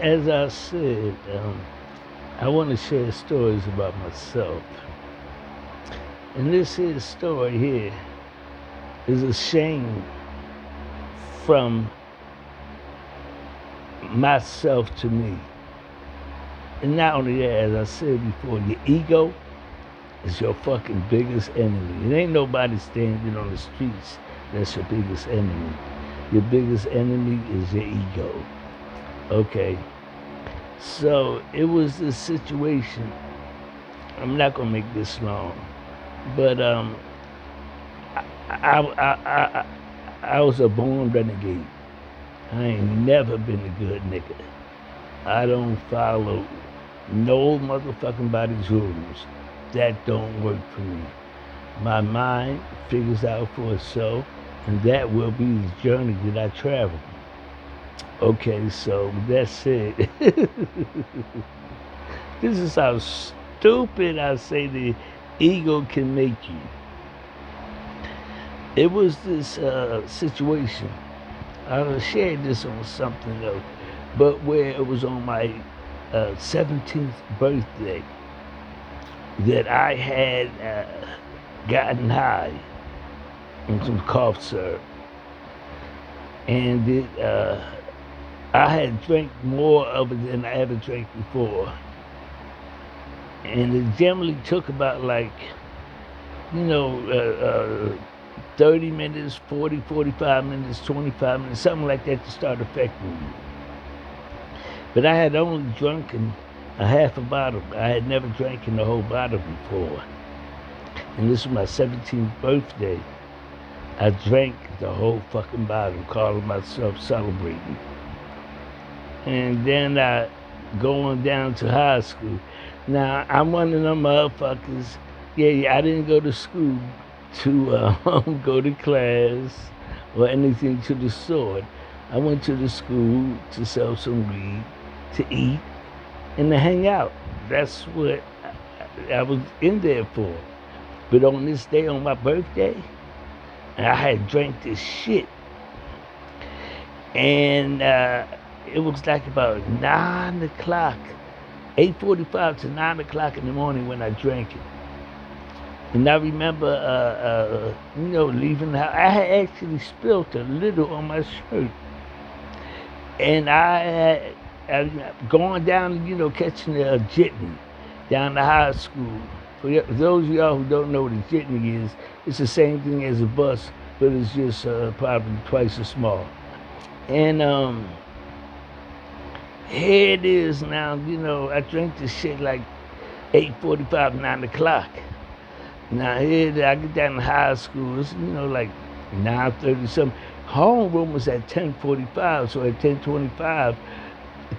as I said, I want to share stories about myself. And this here story here is a shame from myself to me. And not only that, as I said before, your ego is your fucking biggest enemy. It ain't nobody standing on the streets that's your biggest enemy. Your biggest enemy is your ego. Okay. So it was this situation. I'm not gonna make this long, but I, I, I, I was a born renegade. I ain't never been a good nigga. I don't follow no motherfucking body's rules. That don't work for me. My mind figures out for itself, and that will be the journey that I travel. Okay, so that's it. This is how stupid I say the ego can make you. It was this situation. I shared this on something else, but where it was on my 17th birthday that I had gotten high on some cough syrup, and I had drank more of it than I ever drank before, and it generally took about like you know. 30 minutes, 40, 45 minutes, 25 minutes, something like that to start affecting me. But I had only drunken a half a bottle. I had never drank the whole bottle before. And this was my 17th birthday. I drank the whole fucking bottle, calling myself celebrating. And then I going down to high school. Now, I'm one of them motherfuckers. Yeah, I didn't go to school to go to class or anything to the sword. I went to the school to sell some weed, to eat, and to hang out. That's what I was in there for. But on this day, on my birthday, I had drank this shit. And it was like about 9 o'clock, 8:45 to 9 o'clock in the morning when I drank it. And I remember, leaving the house. I had actually spilled a little on my shirt. And I going down, catching a jitney down to high school. For those of y'all who don't know what a jitney is, it's the same thing as a bus, but it's just probably twice as small. And here it is now, I drank this shit like 8:45, 9 o'clock. Now here I get down to high school, it's like 9:30 something. Homeroom was at 10:45, so at 10:25,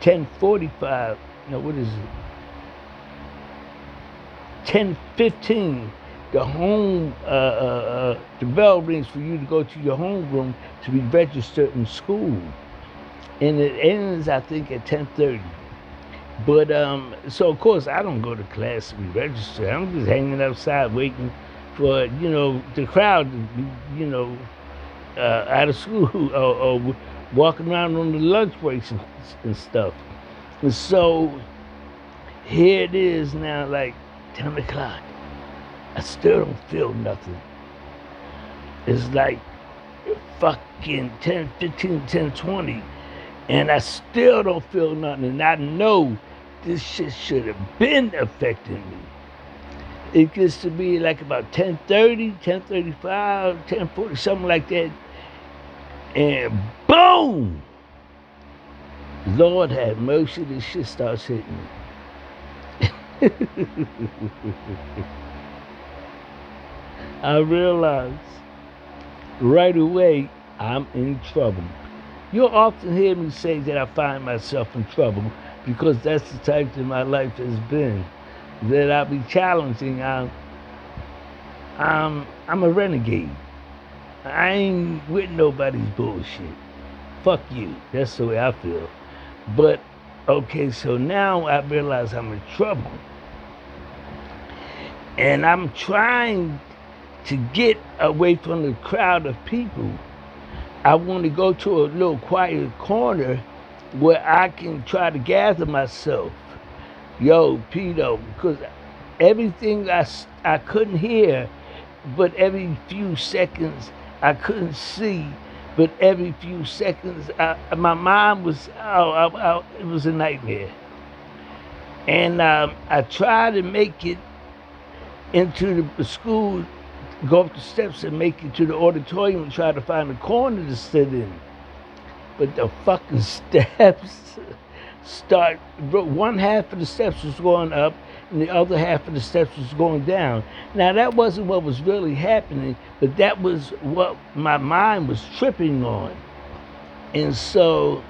10:45, no, what is it? 10:15, the the bell rings for you to go to your homeroom to be registered in school. And it ends, I think, at 10:30. But so of course I don't go to class to be registered. I'm just hanging outside waiting for the crowd to be out of school or walking around on the lunch breaks and stuff. And so here it is now, like 10 o'clock. I still don't feel nothing. It's like fucking 10:15, 10:20, and I still don't feel nothing. And I know this shit should have been affecting me. It gets to be like about 10:30, 10:35, 10:40, something like that. And boom! Lord have mercy, this shit starts hitting me. I realize right away I'm in trouble. You'll often hear me say that I find myself in trouble because that's the type that my life has been. That I be challenging. I'm a renegade. I ain't with nobody's bullshit. Fuck you. That's the way I feel. But okay, so now I realize I'm in trouble. And I'm trying to get away from the crowd of people. I want to go to a little quiet corner where I can try to gather myself. Yo, Pito, because everything I couldn't hear, but every few seconds I couldn't see, but every few seconds my mind was, it was a nightmare. And I tried to make it into the school, go up the steps and make it to the auditorium and try to find a corner to sit in. But the fucking steps one half of the steps was going up and the other half of the steps was going down. Now that wasn't what was really happening, but that was what my mind was tripping on. And so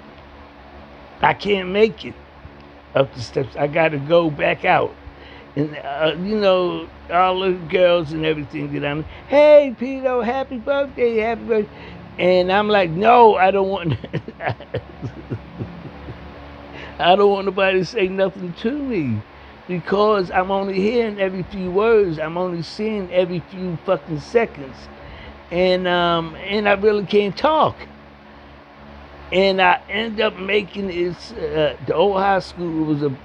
I can't make it up the steps. I got to go back out. And, all the girls and everything that hey, Pito, happy birthday, happy birthday. And I'm like, no, I don't want, I don't want nobody to say nothing to me because I'm only hearing every few words. I'm only seeing every few fucking seconds. And I really can't talk. And I end up making it, the old high school was a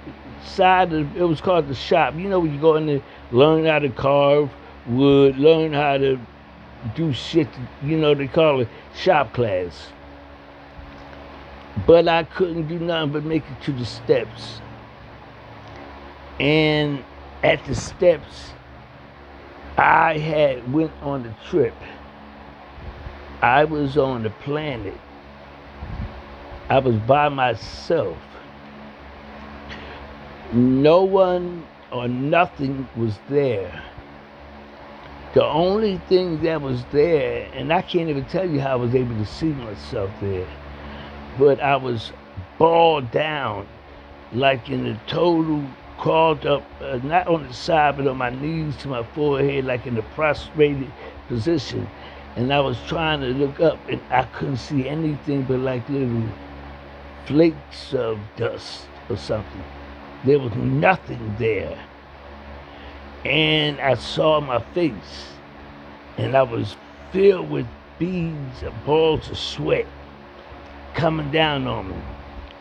side of, it was called the shop. You know, when you go in there, learn how to carve wood, learn how to do shit, they call it shop class. But I couldn't do nothing but make it to the steps. And at the steps, I had went on the trip. I was on the planet. I was by myself. No one or nothing was there. The only thing that was there, and I can't even tell you how I was able to see myself there, but I was balled down, like in a total crawled up, not on the side, but on my knees to my forehead, like in a prostrated position. And I was trying to look up, and I couldn't see anything but like little flakes of dust or something. There was nothing there. And I saw my face, and I was filled with beads of balls of sweat coming down on me.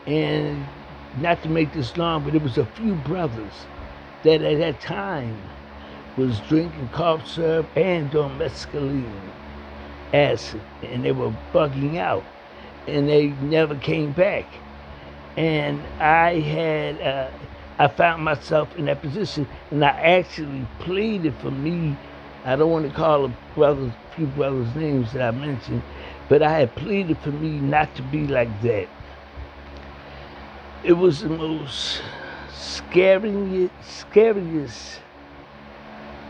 And not to make this long, but it was a few brothers that at that time was drinking cough syrup and on mescaline acid, and they were bugging out, and they never came back. And I found myself in that position, and I actually pleaded for me. I don't want to call a few brothers' names that I mentioned, but I had pleaded for me not to be like that. It was the most scariest.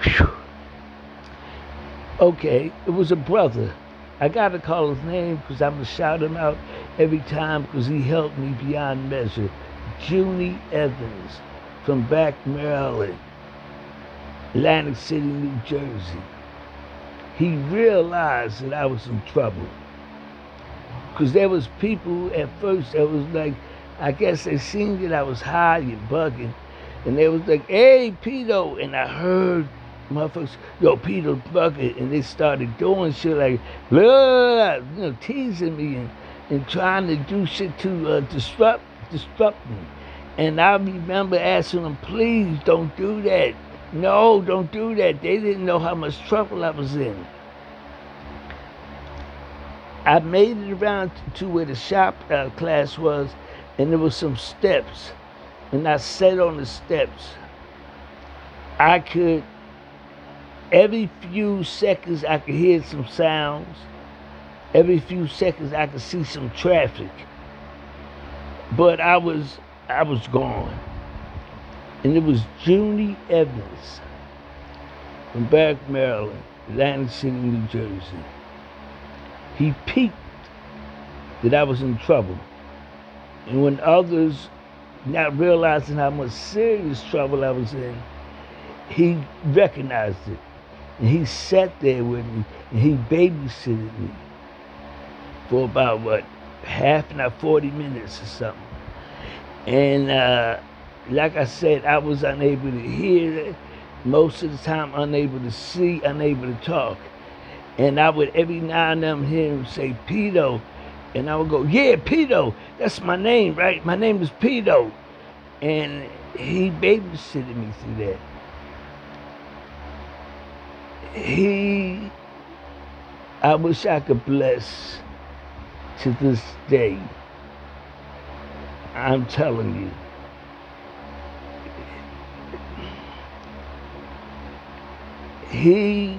Whew. Okay, it was a brother. I gotta call his name because I'm gonna shout him out every time because he helped me beyond measure. Junie Evans from Back, Maryland, Atlantic City, New Jersey. He realized that I was in trouble because there was people at first that was like, I guess they seen that I was high and bugging, and they was like, hey, Pito, and I heard motherfuckers, yo, Pito bugging, and they started doing shit like, blah, teasing me and trying to do shit to disrupt me. And I remember asking them, please don't do that. No, don't do that. They didn't know how much trouble I was in. I made it around to where the shop class was, and there was some steps. And I sat on the steps. I could, every few seconds I could hear some sounds. Every few seconds I could see some traffic. But I was gone. And it was Junie Evans from Barrack, Maryland, Atlantic City, New Jersey. He peeped that I was in trouble. And when others, not realizing how much serious trouble I was in, he recognized it. And he sat there with me, and he babysitted me for about, half an hour, 40 minutes or something. And like I said, I was unable to hear, most of the time unable to see, unable to talk. And I would every now and then hear him say, Pito, And I would go, yeah, Pito, that's my name, right? My name is Pito. And he babysitted me through that. I wish I could bless to this day. I'm telling you. He,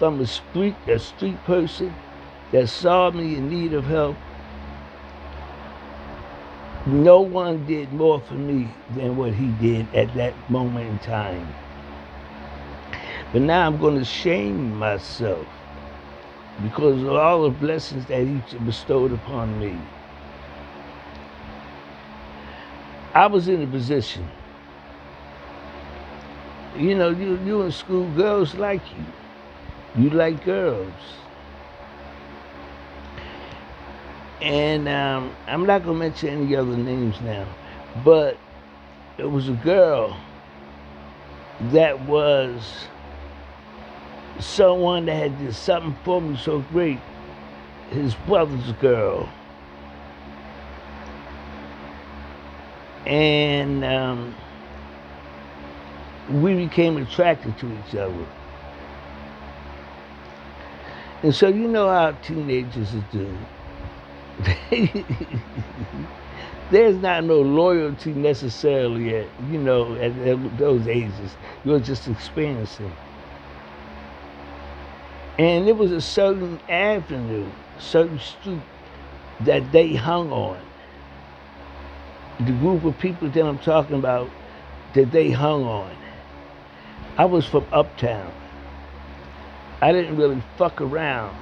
from a street person that saw me in need of help, no one did more for me than what he did at that moment in time. But now I'm going to shame myself because of all the blessings that he bestowed upon me. I was in a position, you know, you in school, girls like you. You like girls. And I'm not going to mention any other names now, but it was a girl that was someone that had did something for me so great. His brother's girl. And we became attracted to each other. And so you know how teenagers do. There's not no loyalty necessarily at, you know, at those ages. You're just experiencing. And it was a certain avenue, certain street that they hung on. The group of people that I'm talking about that they hung on. I was from uptown. I didn't really fuck around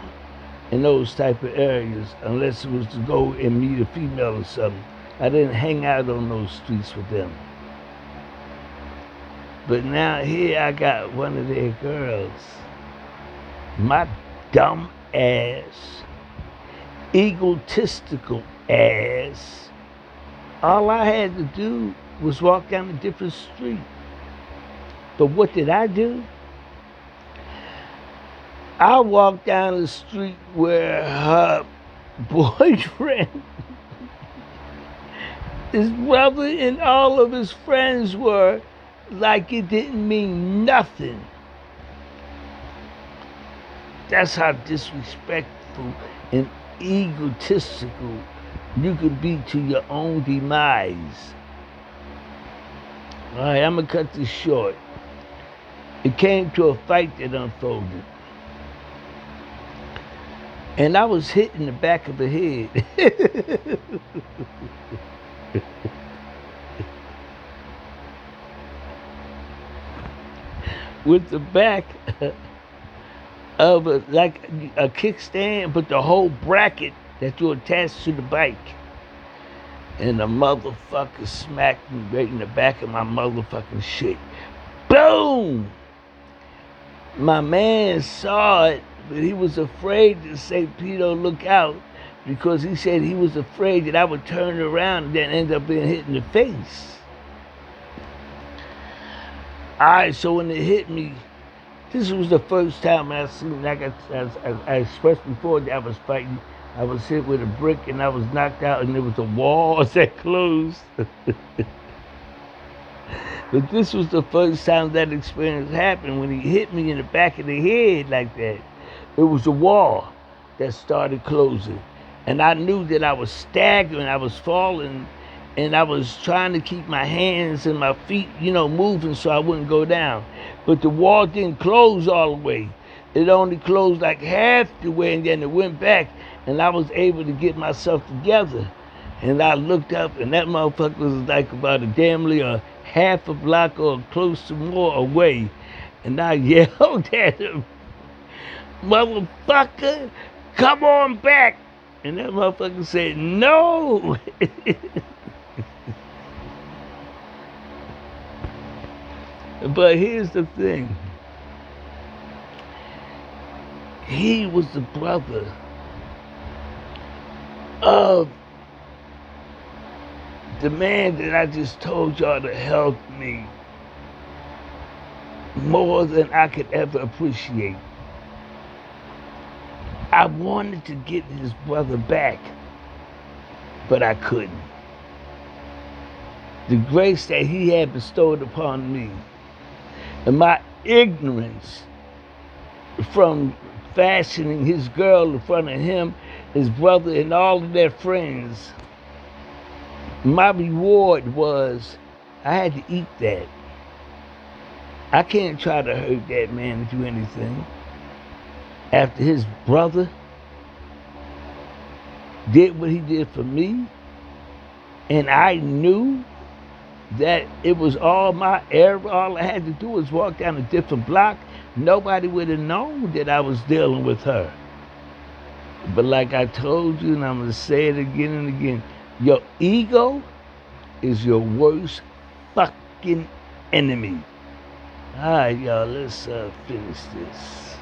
in those type of areas unless it was to go and meet a female or something. I didn't hang out on those streets with them. But now here I got one of their girls. My dumb ass, egotistical ass. All I had to do was walk down a different street. But what did I do? I walked down the street where her boyfriend, his brother, and all of his friends were, like it didn't mean nothing. That's how disrespectful and egotistical you could be to your own demise. All right, I'm gonna cut this short. It came to a fight that unfolded. And I was hit in the back of the head. With the back of like a kickstand, but the whole bracket that you attach to the bike. And the motherfucker smacked me right in the back of my motherfucking shit. Boom! My man saw it, but he was afraid to say, Pito, look out, because he said he was afraid that I would turn around and then end up being hit in the face. Alright, so when it hit me, this was the first time I seen, like I expressed before, that I was fighting. I was hit with a brick and I was knocked out, and there was a wall that closed. But this was the first time that experience happened, when he hit me in the back of the head like that. It was a wall that started closing. And I knew that I was staggering, I was falling, and I was trying to keep my hands and my feet, you know, moving so I wouldn't go down. But the wall didn't close all the way. It only closed like half the way, and then it went back, and I was able to get myself together. And I looked up, and that motherfucker was like about a half a block or close to more away. And I yelled at him, motherfucker, come on back. And that motherfucker said, no. But here's the thing. He was the brother of the man that I just told y'all to help me more than I could ever appreciate. I wanted to get his brother back. but I couldn't. The grace that he had bestowed upon me and my ignorance from fashioning his girl in front of him, his brother, and all of their friends, my reward was I had to eat that. I can't try to hurt that man to do anything. After his brother did what he did for me, and I knew that it was all my error, all I had to do was walk down a different block, nobody would have known that I was dealing with her. But like I told you, and I'm going to say it again and again, your ego is your worst fucking enemy. All right, y'all, let's finish this.